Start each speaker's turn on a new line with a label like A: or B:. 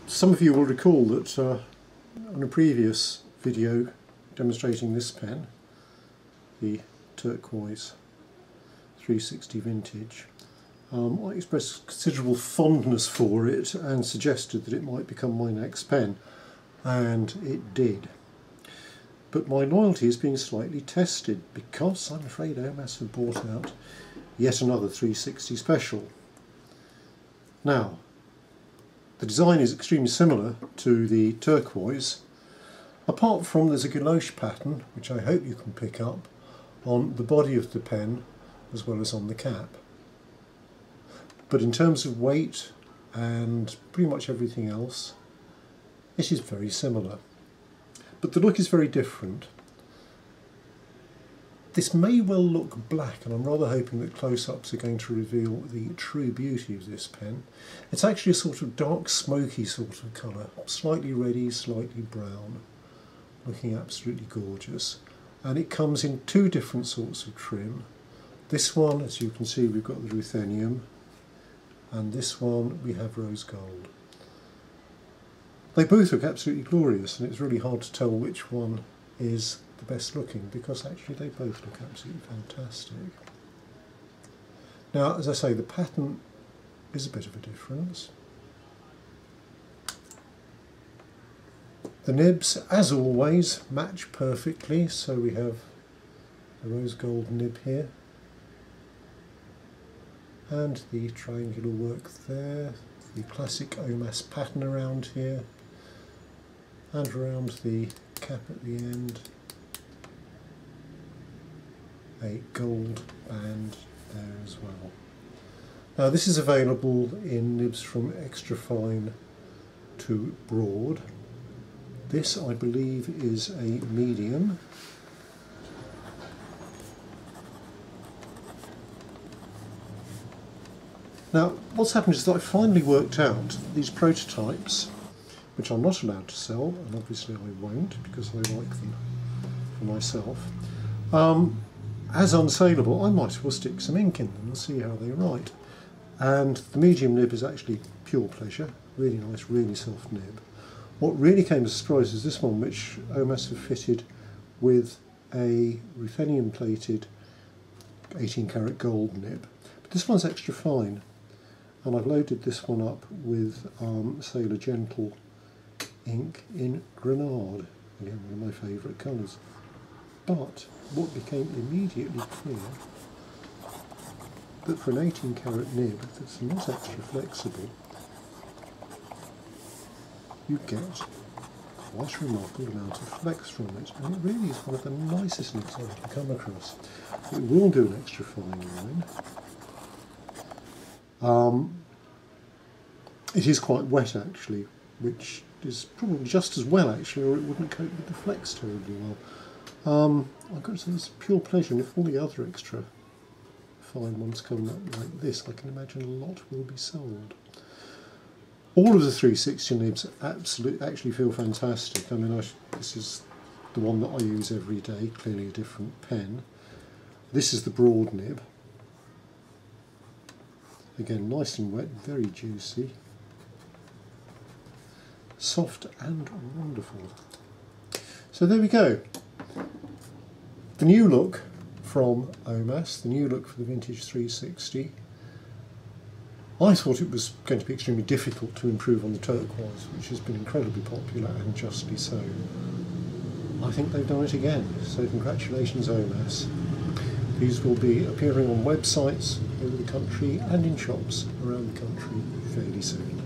A: Some of you will recall that on a previous video demonstrating this pen, the turquoise 360 vintage, I expressed considerable fondness for it and suggested that it might become my next pen, and it did. But my loyalty is being slightly tested because I'm afraid Omas have brought out yet another 360 special. Now, the design is extremely similar to the turquoise, apart from there's a gouache pattern, which I hope you can pick up, on the body of the pen as well as on the cap. But in terms of weight and pretty much everything else, it is very similar. But the look is very different. This may well look black, and I'm rather hoping that close-ups are going to reveal the true beauty of this pen. It's actually a sort of dark smoky sort of colour, slightly reddy, slightly brown, looking absolutely gorgeous. And it comes in two different sorts of trim. This one, as you can see, we've got the ruthenium, and this one we have rose gold. They both look absolutely glorious, and it's really hard to tell which one is the best looking, because actually they both look absolutely fantastic. Now, as I say, the pattern is a bit of a difference. The nibs, as always, match perfectly, so we have a rose gold nib here and the triangular work there, the classic Omas pattern around here, and around the cap at the end a gold band there as well. Now, this is available in nibs from extra fine to broad. This, I believe, is a medium. Now, what's happened is that I finally worked out these prototypes, which I'm not allowed to sell, and obviously I won't because I like them for myself. As unsaleable, I might as well stick some ink in them and see how they write. And the medium nib is actually pure pleasure, really nice, really soft nib. What really came as a surprise is this one, which Omas have fitted with a ruthenium plated 18 karat gold nib. But this one's extra fine, and I've loaded this one up with Sailor Gentle ink in Grenade, again one of my favourite colours. But what became immediately clear, that for an 18 karat nib that's not extra flexible, you get quite a remarkable amount of flex from it, and it really is one of the nicest nibs I can come across. It will do an extra fine line. It is quite wet actually, which is probably just as well actually, or it wouldn't cope with the flex terribly well. I've got to say, it's pure pleasure, and if all the other extra fine ones come up like this, I can imagine a lot will be sold. All of the 360 nibs actually feel fantastic. I mean, this is the one that I use every day, clearly a different pen. This is the broad nib. Again, nice and wet, very juicy. Soft and wonderful. So there we go. The new look from Omas, the new look for the vintage 360. I thought it was going to be extremely difficult to improve on the turquoise, which has been incredibly popular, and justly so. I think they've done it again, so congratulations Omas. These will be appearing on websites over the country and in shops around the country fairly soon.